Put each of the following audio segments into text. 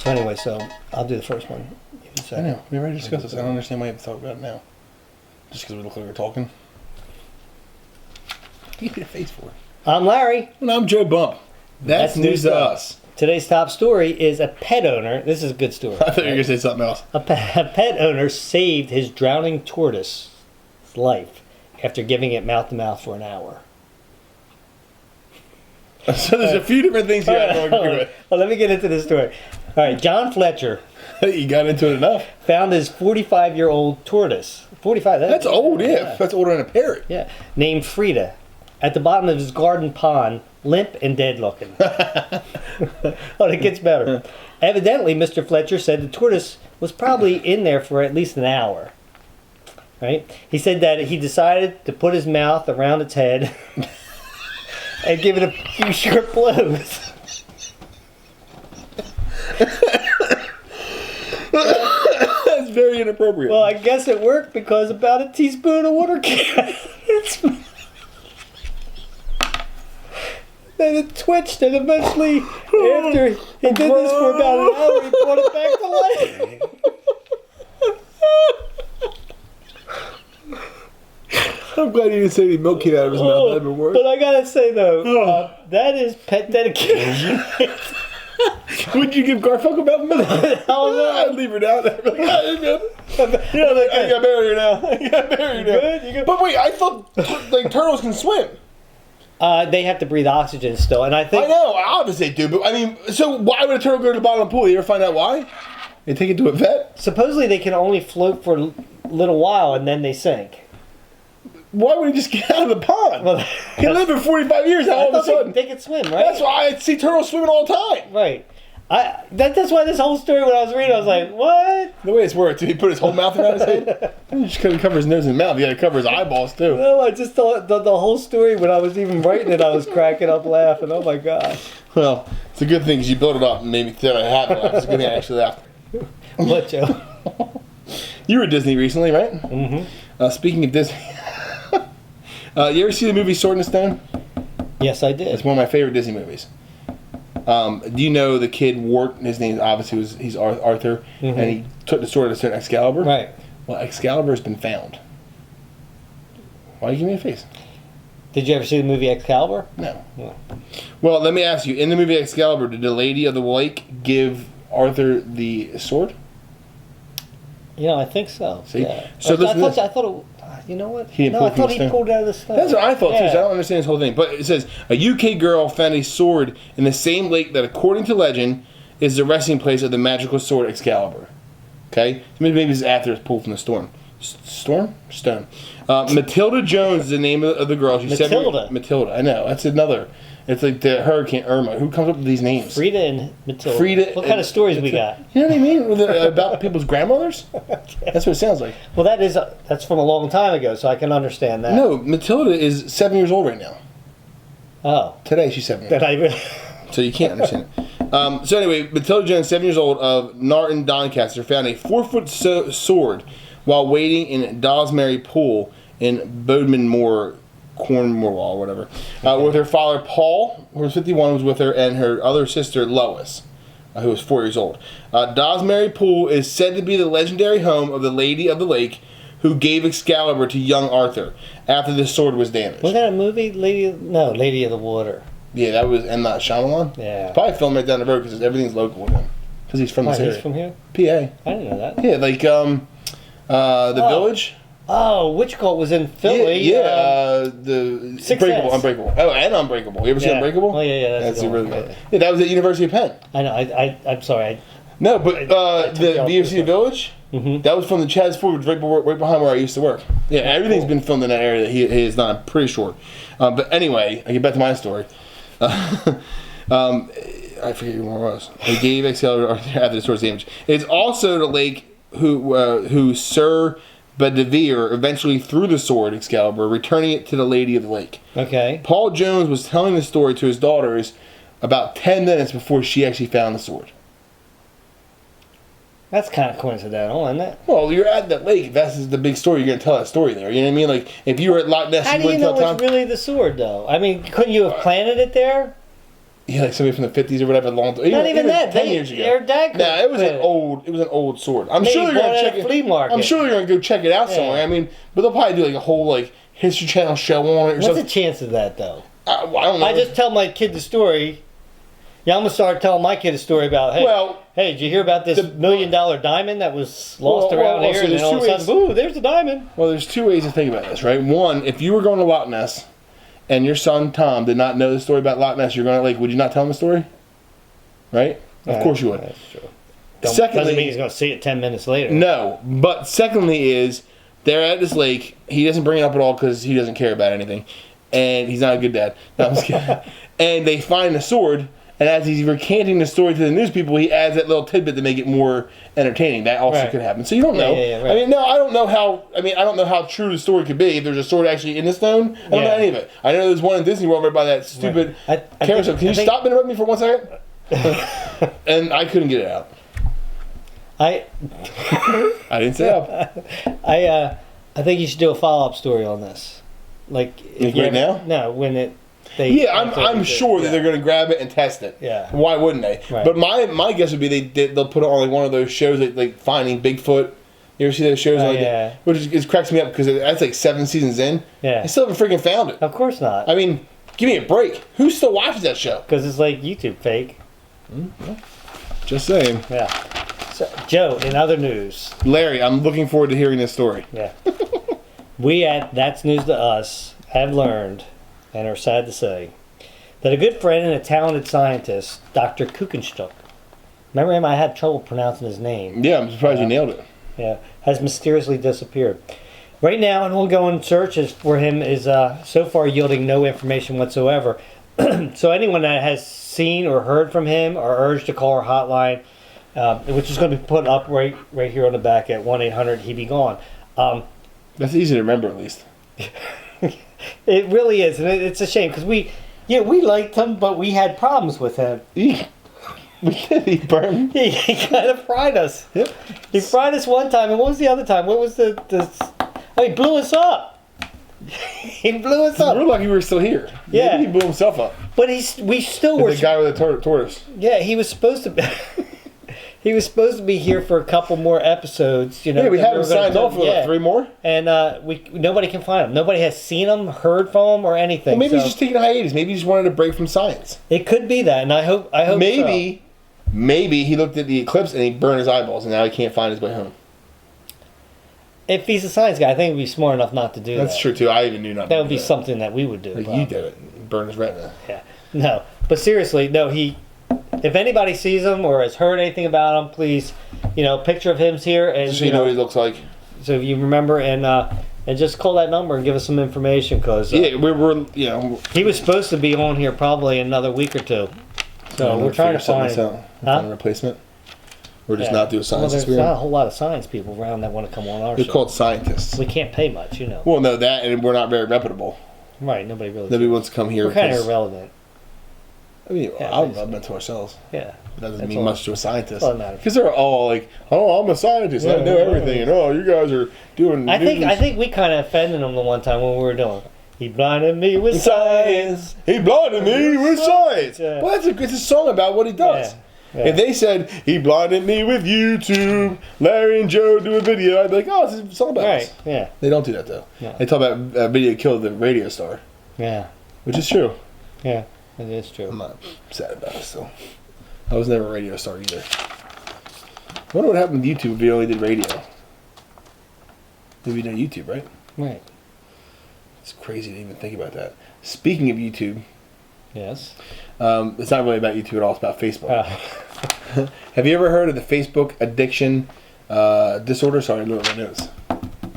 So anyway, I'll do the first one. I know. We already discussed this. I don't understand why you have to talk about it now. Just because we look like we're talking. What do you get a face for? I'm Larry. And I'm Joe Bump. That's news to us. Today's top story is a pet owner. This is a good story. I thought you were going to say something else. A pet owner saved his drowning tortoise's life after giving it mouth-to-mouth for an hour. So there's a few different things you got to agree with. Well, let me get into this story. All right, John Fletcher. You got into it enough. Found his 45-year-old tortoise. 45. That's old, yeah. That's older than a parrot. Yeah. Named Frida. At the bottom of his garden pond, limp and dead looking. Oh, it gets better. Evidently, Mr. Fletcher said the tortoise was probably in there for at least an hour. Right? He said that he decided to put his mouth around its head and give it a few short blows. That's very inappropriate. Well, I guess it worked because about a teaspoon of water then it twitched, and eventually, after he did this for about an hour, he brought it back to life. I'm glad you didn't say any milk came out of his mouth. That'd been worse. But I gotta say though, that is pet dedication. Would you give Garfunkel about milk? I'd leave her down there. I got bury her now. Good? But wait, I thought like turtles can swim. They have to breathe oxygen still, and I think... I know, obviously they do, but I mean, so why would a turtle go to the bottom of the pool? You ever find out why? They take it to a vet? Supposedly they can only float for a little while, and then they sink. Why would he just get out of the pond? Well, he lived for 45 years, now all of a sudden... They can swim, right? That's why I see turtles swimming all the time. Right. That's why this whole story, when I was reading, I was like, what? The way it's worked, did he put his whole mouth around his head? He just couldn't cover his nose and mouth. He had to cover his eyeballs, too. No, I just thought the whole story, when I was even writing it, I was cracking up laughing. Oh, my gosh. Well, it's a good thing because you built it up and made me think I had to laugh. It's a good thing I actually laughed. What, Joe? You were at Disney recently, right? Mm-hmm. Speaking of Disney, you ever see the movie Sword in the Stone? Yes, I did. It's one of my favorite Disney movies. Do you know the kid Wart? His name obviously he's Arthur, and he took the sword to certain Excalibur. Right. Well, Excalibur has been found. Why you give me a face? Did you ever see the movie Excalibur? No. No. Well, let me ask you: in the movie Excalibur, did the Lady of the Lake give Arthur the sword? You know, I think so. See, yeah. so I thought it. You know what? He didn't pull I thought he pulled it out of the stone. That's what I thought too. Yeah. So I don't understand this whole thing. But it says a UK girl found a sword in the same lake that, according to legend, is the resting place of the magical sword Excalibur. Okay, so maybe it's after it's pulled from the storm. Stone. Matilda Jones is the name of the girl. She's Matilda. Matilda. I know. That's another. It's like the Hurricane Irma. Who comes up with these names? Frida and Matilda. Frida. What kind of stories we got? You know what I mean? About people's grandmothers? That's what it sounds like. Well, that's from a long time ago, so I can understand that. No, Matilda is 7 years old right now. Oh. Today she's 7 years That old. So you can't understand it. So anyway, Matilda Jones, 7 years old, of Narton, Doncaster, found a 4-foot sword while wading in Dawsbury Pool in Bodmin Moor, Cornwall, or whatever, with her father Paul, who was 51, was with her, and her other sister Lois, who was 4 years old. Dawsbury Pool is said to be the legendary home of the Lady of the Lake, who gave Excalibur to young Arthur after the sword was damaged. Was that a movie? Lady of the Water. Yeah, that was M. Night Shyamalan. Yeah. Probably filmed right down the road because everything's local with him. Because he's from this area. He's from here? PA. I didn't know that. Yeah, like the Village. Oh, which cult was in Philly? Yeah, the Unbreakable. Oh, and Unbreakable. You ever seen Unbreakable? Oh, yeah, that's a really good. Yeah, that was at University of Penn. I know. I'm sorry. No, but the UFC Village. Mm-hmm. That was from the Chad's Ford, right behind where I used to work. Yeah, everything's been filmed in that area that he is not. I'm pretty sure. But anyway, I get back to my story. I forget where it was. He gave Excalibur after the sword's damage. It's also the lake who Sir Bedivere eventually threw the sword Excalibur, returning it to the Lady of the Lake. Okay. Paul Jones was telling the story to his daughters about 10 minutes before she actually found the sword. That's kind of coincidental, isn't it? Well, you're at that lake. That's the big story. You're going to tell that story there. You know what I mean? Like, if you were at Loch Ness, how you do you wouldn't know tell it's Tom. really the sword, though? I mean, couldn't you have planted it there? Yeah, like somebody from the 50s or whatever. Not even that. 10 years ago. Their dad. Nah, it was an old sword. I'm sure they're gonna check it. Flea market. I'm sure they're gonna go check it out somewhere. I mean, but they'll probably do like a whole like History Channel show on it or something. What's the chance of that though? I don't know. I just tell my kid the story. Yeah, I'm gonna start telling my kid a story about. Hey, did you hear about this $1 million diamond that was lost around here? So and then all of a sudden, ooh, there's the diamond. Well, there's two ways to think about this, right? One, if you were going to Loch Ness, and your son Tom did not know the story about Loch Ness, you're going to would you not tell him the story? Right? Of course you would. That's true. Secondly, doesn't mean he's going to see it 10 minutes later. No, but secondly is they're at this lake. He doesn't bring it up at all because he doesn't care about anything, and he's not a good dad. No, I'm just kidding. And they find the sword. And as he's recanting the story to the news people, he adds that little tidbit to make it more entertaining. That also could happen. So you don't know. Right. I mean, no, I don't know how. I mean, I don't know how true the story could be. If there's a sword actually in the stone, I don't know any of it. I know there's one in Disney World right by that stupid carousel. Can you stop interrupting me for 1 second? And I couldn't get it out. I didn't say up. I think you should do a follow-up story on this. Like right now? No, when it. I'm sure that they're going to grab it and test it. Yeah. Why wouldn't they? Right. But my guess would be they'll put it on like one of those shows like Finding Bigfoot. You ever see those shows that? Which it cracks me up because that's like 7 seasons in. Yeah. I still haven't freaking found it. Of course not. I mean, give me a break. Who still watches that show? Because it's like YouTube fake. Just saying. Yeah. So, Joe, in other news. Larry, I'm looking forward to hearing this story. Yeah. We at That's News to Us have learned, and are sad to say, that a good friend and a talented scientist, Dr. Kuchenstuck, remember him? I had trouble pronouncing his name. Yeah, I'm surprised you nailed it. Yeah, has mysteriously disappeared. Right now, an ongoing search for him is so far yielding no information whatsoever. So anyone that has seen or heard from him are urged to call our hotline, which is going to be put up right here on the back at 1-800-HE-BE-GONE. That's easy to remember, at least. It really is, and it's a shame because we liked him, but we had problems with him. We did. He burned. He kind of fried us. Yep. He fried us one time, and what was the other time? What was the? Oh, he blew us up. He blew us up. We're lucky we were still here. Yeah. Maybe he blew himself up. But we still were. The guy with the tortoise. Yeah, he was supposed to be. He was supposed to be here for a couple more episodes, you know. Yeah, we had him signed off for 3 more. And nobody can find him. Nobody has seen him, heard from him, or anything. Well, maybe he's just taking a hiatus. Maybe he just wanted a break from science. It could be that, and I hope maybe he looked at the eclipse and he burned his eyeballs, and now he can't find his way home. If he's a science guy, I think he'd be smart enough not to do that. That's true too. I even knew not. That would be something that we would do. Like you did it. Burn his retina. Yeah. No, but seriously, no. If anybody sees him or has heard anything about him, please, picture of him's here, and just so you know what he looks like. So if you remember, and just call that number and give us some information, because we're he was supposed to be on here probably another week or two. So we're trying to find a replacement. Or just not do a science experiment. There's not a whole lot of science people around that want to come on our show. They're called scientists. We can't pay much, Well, no, that, and we're not very reputable. Right, nobody wants to come here. We're kind of irrelevant. I mean, I'll admit to ourselves. Yeah. That doesn't mean much to a scientist. Because they're all like, oh, I'm a scientist. I know everything. And, oh, you guys are doing I think we kind of offended him the one time when we were doing He blinded me with science. He blinded me with science. Yeah. Well, it's a song about what he does. Yeah. Yeah. If they said, he blinded me with YouTube, Larry and Joe do a video, I'd be like, oh, it's a song about us. Yeah. They don't do that, though. No. They talk about a video killed the radio star. Yeah. Which is true. Yeah, it is true. I'm not sad about it still. I was never a radio star either. I wonder what happened with YouTube if you only did radio. Maybe no YouTube, right? Right. It's crazy to even think about that. Speaking of YouTube. Yes. It's not really about YouTube at all. It's about Facebook. Have you ever heard of the Facebook addiction disorder? Sorry, I looked at my notes.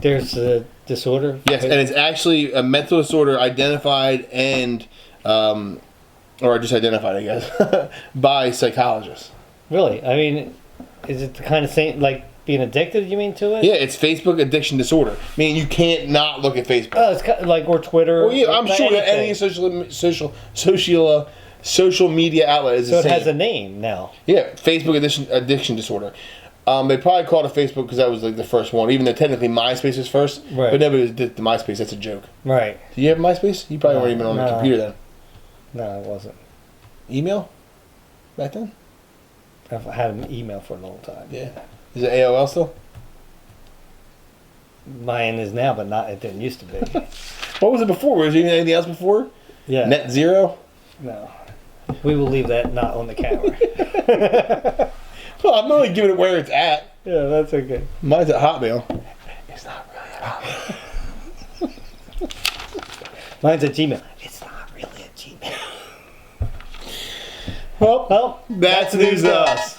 There's a disorder? Yes, and it's actually a mental disorder identified and, or just identified, I guess, by psychologists. Really? I mean, is it the kind of thing, like being addicted, you mean, to it? Yeah, it's Facebook addiction disorder. I mean, you can't not look at Facebook. Oh, it's kind of like, or Twitter. Well, yeah, I'm sure that any social media outlet is the same. So it has a name now. Yeah, Facebook addiction disorder. They probably called it Facebook because that was like the first one, even though technically MySpace was first. Right. But nobody was addicted to MySpace. That's a joke. Right. Do you have MySpace? You probably weren't even on the computer then. No, it wasn't. email back then? I've had an email for a long time. Yeah. Is it AOL still? Mine is now, but not. It didn't used to be. What was it before? Was there anything else before? Yeah. Net Zero? No. We will leave that not on the camera. Well, I'm only giving it where it's at. Yeah, that's okay. Mine's at Hotmail. It's not really at Hotmail. Mine's at Gmail. It's not really at Gmail. Well, that's news to us.